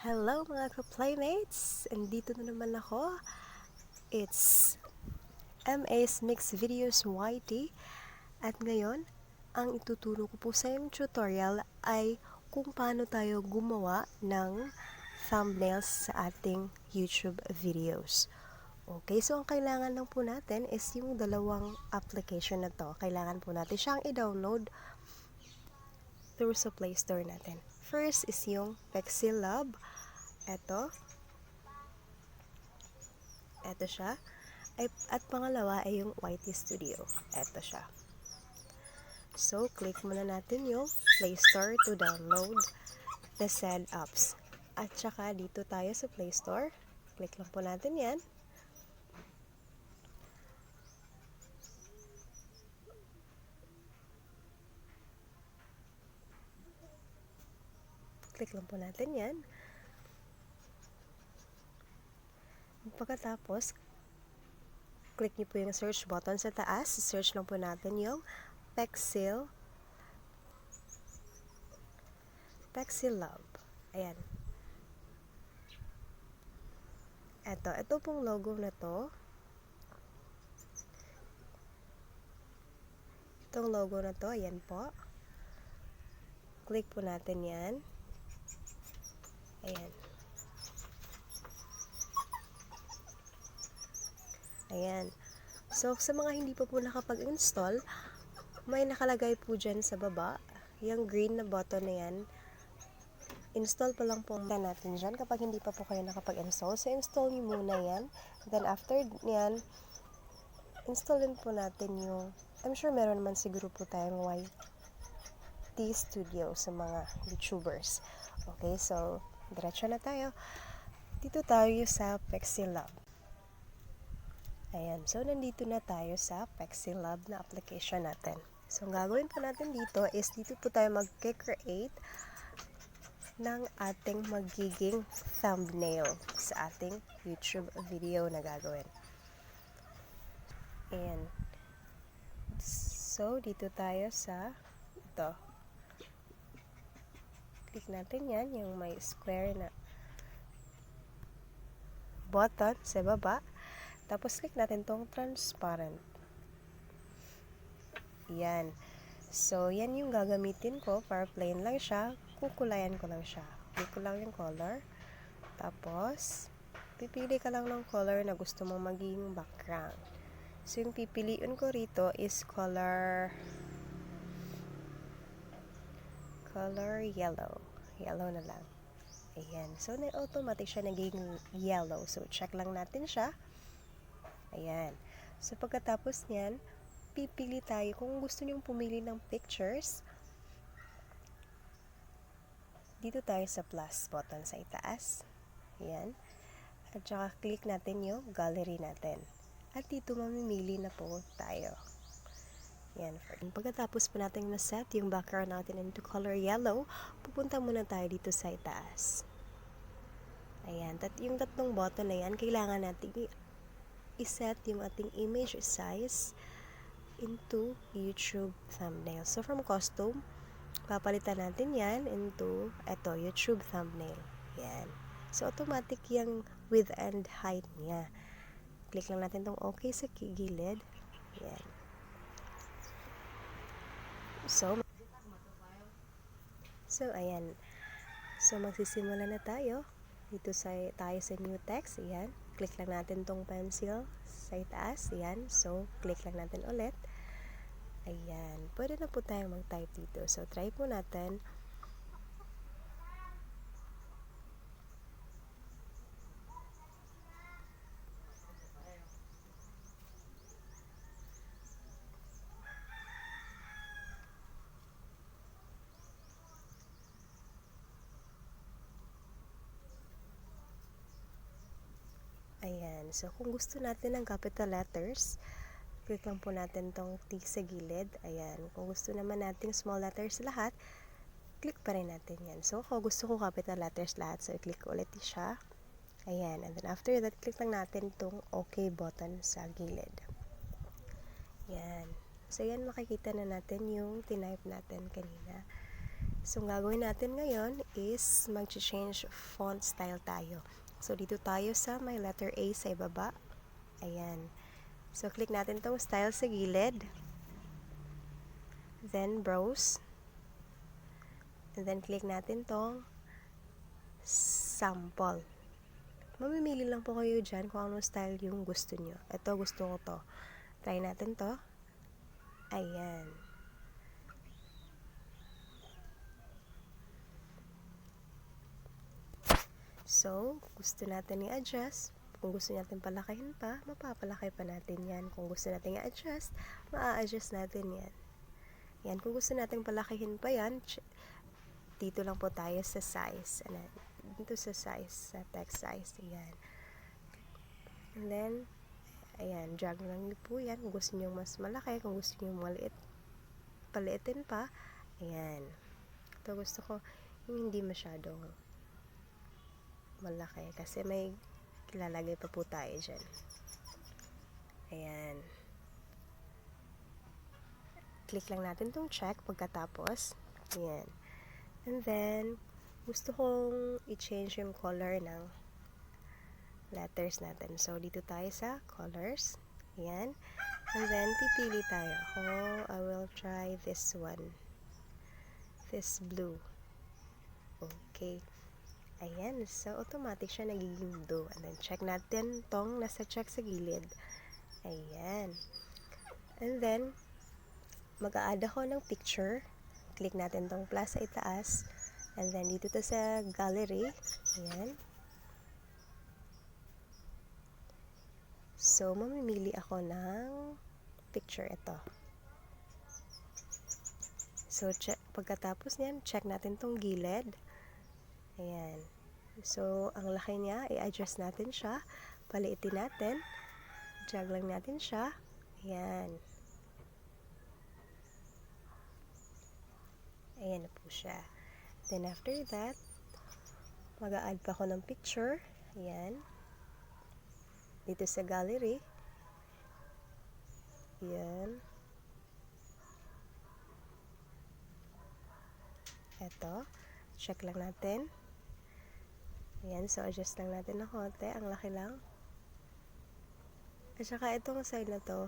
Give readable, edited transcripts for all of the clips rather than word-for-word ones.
Hello mga ka-playmates! Andito na naman ako. It's MA's Mixed Videos YT. At ngayon, ang ituturo ko po sa yung tutorial ay kung paano tayo gumawa ng thumbnails sa ating YouTube videos. Okay, so ang kailangan lang po natin is yung dalawang application na to. Kailangan po natin siyang i-download through sa Play Store natin. First is yung Pexilab. Ito siya. At pangalawa ay yung YT Studio. Ito siya. So, click muna natin yung Play Store to download the said apps. At saka dito tayo sa Play Store. Click lang po natin yan. Click lang po natin yan. Pagkatapos, click niyo po yung search button sa taas. Search lang po natin yung Pexilab. Ayan. Ito pong logo na to. Itong logo na to, ayan po. Click po natin yan. Ayan. Ayan. So, sa mga hindi pa po nakapag-install, may nakalagay po dyan sa baba. Yung green na button na yan. Install pa lang po natin dyan kapag hindi pa po kayo nakapag-install. So, install nyo muna yan. Then, after yan, install din po natin yung, I'm sure meron naman siguro po tayong YT Studio sa mga YouTubers. Okay, so, diretso na tayo. Dito tayo sa Pexilab. Ayan, so nandito na tayo sa Pexilab na application natin. So, ang gagawin po natin dito is dito po tayo mag-create ng ating magiging thumbnail sa ating YouTube video na gagawin. Ayan. So, dito tayo sa ito. Click natin yan, yung may square na button sa baba. Tapos, click natin tong transparent. Yan. So, yan yung gagamitin ko para plain lang siya. Kukulayan ko lang siya. Click ko lang yung color. Tapos, pipili ka lang ng color na gusto mong maging background. So, yung pipiliin ko rito is color yellow. Yellow na lang. Ayan. So, na-automatic siya naging yellow. So, check lang natin siya. Ayan. So, pagkatapos niyan, pipili tayo kung gusto niyong pumili ng pictures. Dito tayo sa plus button sa itaas. Ayan. At saka click natin yung gallery natin. At dito mamimili na po tayo. Ayan. Pagkatapos po natin na-set yung background natin into color yellow, pupunta muna tayo dito sa itaas. Ayan. Yung tatlong button na yan, kailangan natin i-set yung ating image size into YouTube thumbnail. So, from custom, papalitan natin yan into YouTube thumbnail. Yan. So, automatic yung width and height niya. Click lang natin tong okay sa gilid. Yan. So, ayan. So, magsisimula na tayo. Dito tayo sa new text. Ayan. Click lang natin tong pencil sa itaas. Ayan. So, click lang natin ulit. Ayan. Pwede na po tayo mag-type dito. So, try po natin. Ayan. So, kung gusto natin ng capital letters, click lang po natin tong T sa gilid. Ayan. Kung gusto naman natin small letters lahat, click pa rin natin yan. So, ako gusto ko capital letters lahat. So, i-click ko ulit siya. Ayan. And then, after that, click lang natin tong OK button sa gilid. Ayan. So, yan makikita na natin yung tinype natin kanina. So, ang gagawin natin ngayon is mag-change font style tayo. So, dito tayo sa may letter A sa ibaba. Ayan. So, click natin tong style sa gilid. Then, browse. And then, click natin tong sample. Mamimili lang po kayo dyan kung anong style yung gusto nyo. Ito, gusto ko to. Try natin to. Ayan. So, gusto natin i-adjust. Kung gusto natin palakihin pa, mapapalaki pa natin yan. Kung gusto natin i-adjust, maa-adjust natin yan. Yan, kung gusto natin palakihin pa yan, dito lang po tayo sa size. Dito sa size, sa text size. Ayan. And then, ayan, drag lang niyo po yan. Kung gusto niyo mas malaki, kung gusto niyo maliit, paliitin pa. Ayan. Ito gusto ko, yung hindi masyadong malaki kasi may ilalagay pa po tayo dyan. Ayan. Click lang natin tong check pagkatapos. Ayan. And then, gusto kong i-change yung color ng letters natin. So, dito tayo sa colors. Ayan. And then, pipili tayo. I will try this one. This blue. Okay. Ayan, so automatic siya nagiging blue. And then, check natin tong nasa check sa gilid. Ayan. And then, mag-a-add ako ng picture. Click natin tong plus sa itaas. And then, dito to sa gallery. Ayan. So, mamimili ako ng picture ito. So, pagkatapos niyan, check natin tong gilid. Ayan. So, ang laki niya, i-adjust natin siya. Paliitin natin. Drag lang natin siya. Ayan. Ayan na po siya. Then, after that, mag-a-add pa ako ng picture. Ayan. Dito sa gallery. Ayan. Ito. Check lang natin. Ayan, so adjust lang natin ng konti. Ang laki lang. At saka itong side na to,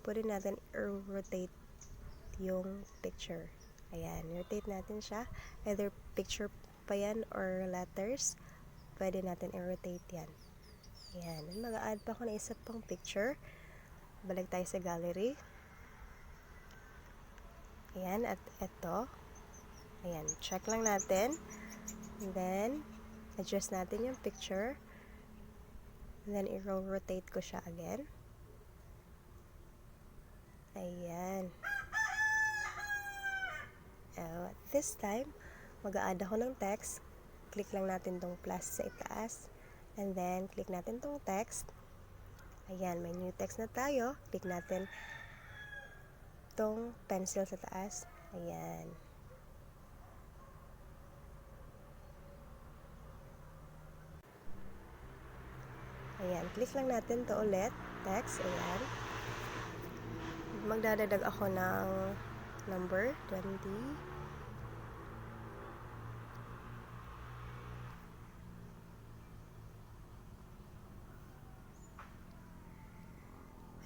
pwede natin i-rotate yung picture. Ayan, rotate natin siya. Either picture pa yan or letters. Pwede natin i-rotate yan. Ayan, mag-a-add pa ako na isa pang picture. Balik tayo sa gallery. Ayan, at ito. Ayan, check lang natin. And then, adjust natin yung picture. And then, i-rotate ko siya again. Ayan. This time, mag-a-add ako ng text. Click lang natin tong plus sa itaas. And then, click natin tong text. Ayan, may new text na tayo. Click natin tong pencil sa taas. Ayan. Ayan, click lang natin to ulit. Text, ayan. Magdadadag ako ng number 20.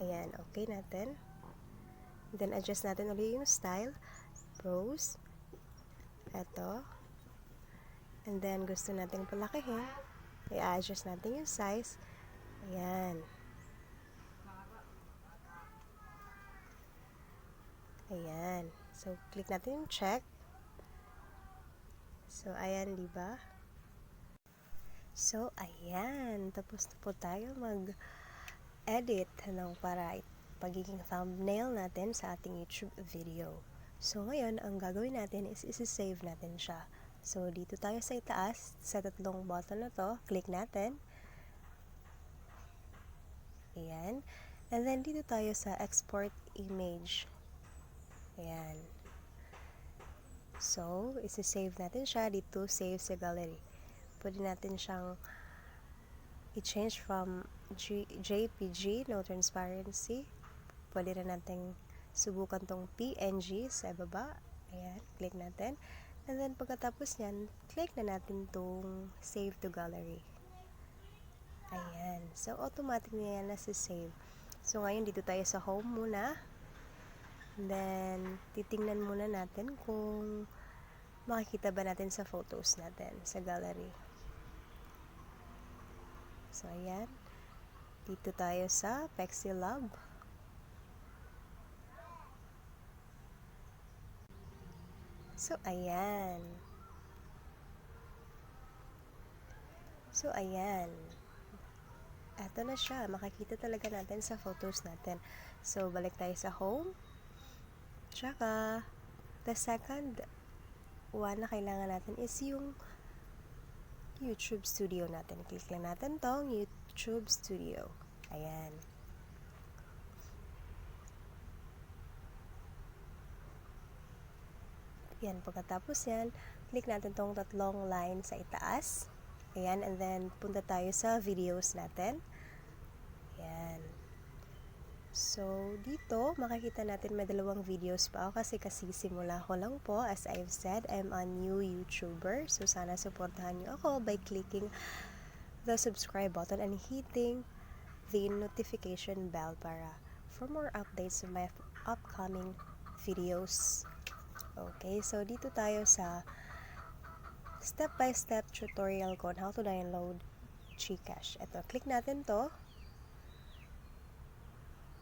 Ayan, okay natin. Then, adjust natin ulit yung style. Browse. Ito. And then, gusto natin palakihin. I-adjust natin yung size. Ayan. Ayan. So, click natin yung check. So, ayan, diba? So, ayan. Tapos na po tayo mag-edit ng para pagiging thumbnail natin sa ating YouTube video. So, ngayon, ang gagawin natin is isi-save natin siya. So, dito tayo sa itaas, sa tatlong button na to, click natin. Ayan. And then, dito tayo sa export image. Ayan. So, isi-save natin siya dito, save sa gallery. Pwede natin siyang i-change from JPG, no transparency. Pwede rin natin subukan tong PNG sa baba. Ayan, click natin. And then pagkatapos nyan, click na natin tong save to gallery. Ayan. So, automatic na yan na save. So, ngayon dito tayo sa home muna. Then, titingnan muna natin kung makikita ba natin sa photos natin, sa gallery. So, ayan. Dito tayo sa Pexi Lab. So, ayan. Ito na siya. Makikita talaga natin sa photos natin. So, balik tayo sa home. Tsaka, the second one na kailangan natin is yung YouTube studio natin. Click lang natin tong YouTube studio. Ayan. Yan, pagkatapos yan, click natin tong tatlong line sa itaas. Ayan, and then punta tayo sa videos natin. Ayan. So, dito, makikita natin may dalawang videos pa ako kasi simula ko lang po. As I've said, I'm a new YouTuber. So, sana supportahan nyo ako by clicking the subscribe button and hitting the notification bell for more updates of my upcoming videos. Okay, so dito tayo sa step-by-step tutorial ko on how to download Gcash. Ito, click natin to.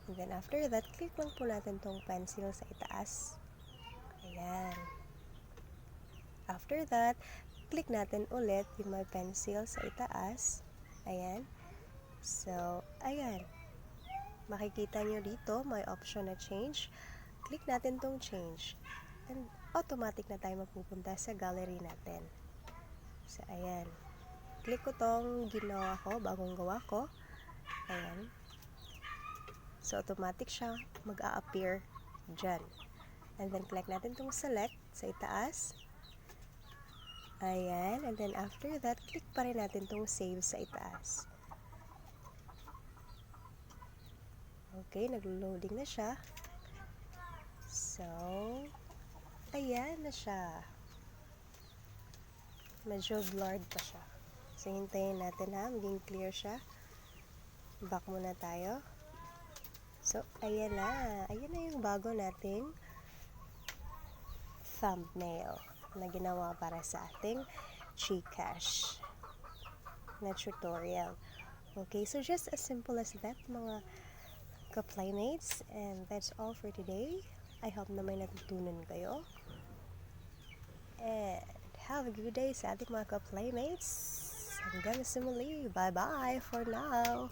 And then after that, click lang po natin tong pencil sa itaas. Ayan. After that, click natin ulit yung may pencil sa itaas. Ayan. So, ayan. Makikita nyo dito, may option na change. Click natin tong change. And automatic na tayo mapupunta sa gallery natin. So, ayan. Click ko tong ginawa ko, bagong gawa ko. Ayan. So, automatic siya mag-a-appear dyan. And then, click natin itong select sa itaas. Ayan. And then, after that, click pa rin natin itong save sa itaas. Okay, nag-loading na siya. So, ayan na siya. Medyo blurred pa siya. So, hintayin natin ha, maging clear siya. Back muna tayo. So, ayan na. Ayan na yung bago nating thumbnail na ginawa para sa ating Gcash na tutorial. Okay, so just as simple as that, mga ka-playmates. And that's all for today. I hope na may natutunan kayo. And have a good day sa ating mga ka-playmates. Hanggang sa muli. Bye-bye for now.